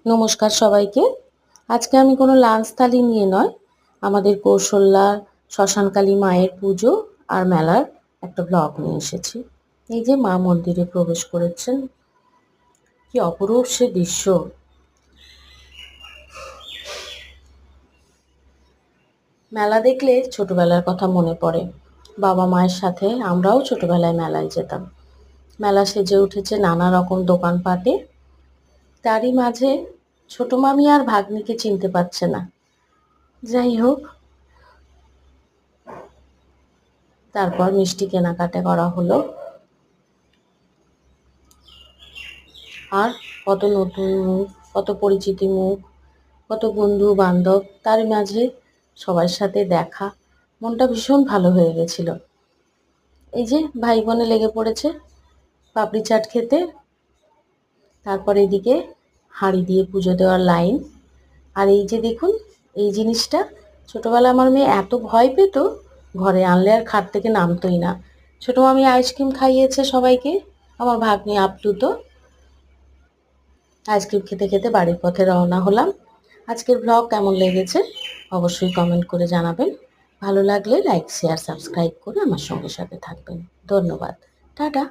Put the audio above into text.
নমস্কার সবাইকে। আজকে আমি কোনো লাঞ্চ থালি নিয়ে নয়, আমাদের কৌশল্যার শ্মশানকালী মায়ের পুজো আর মেলার একটা ব্লগ নিয়ে এসেছি। এই যে মা মন্দিরে প্রবেশ করেছেন, কি অপরূপ সে দৃশ্য। মেলা দেখলে ছোটবেলার কথা মনে পড়ে। বাবা মায়ের সাথে আমরাও ছোটবেলায় মেলায় যেতাম। মেলা সেজে উঠেছে নানা রকম দোকানপাটে। তারই মাঝে ছোট মামি আর ভাগ্নিকে চিনতে পারছে না। যাই হোক, তারপর মিষ্টি কেনাকাটা করা হলো। আর কত নতুন মুখ, কত পরিচিতি মুখ, কত বন্ধু বান্ধব, তার মাঝে সবার সাথে দেখা, মনটা ভীষণ ভালো হয়ে গেছিল। এই যে ভাই বোনে লেগে পড়েছে পাপড়ি চাট খেতে। তারপর এদিকে হাঁড়ি দিয়ে পুজো দেওয়ার লাইন। আর এই যে দেখুন, এই জিনিসটা ছোটবেলা আমার মেয়ে এত ভয় পেত, ঘরে আনলে আর খাট থেকে নামতোই না। ছোট মামি আইসক্রিম খাইয়েছে সবাইকে, আমার ভাগ্নি আপ্লুত। আইসক্রিম খেতে খেতে বাড়ির পথে রওনা হলাম। আজকের ব্লগ কেমন লেগেছে অবশ্যই কমেন্ট করে জানাবেন। ভালো লাগলে লাইক শেয়ার সাবস্ক্রাইব করে আমার সঙ্গে সাথে থাকবেন। ধন্যবাদ। টাটা।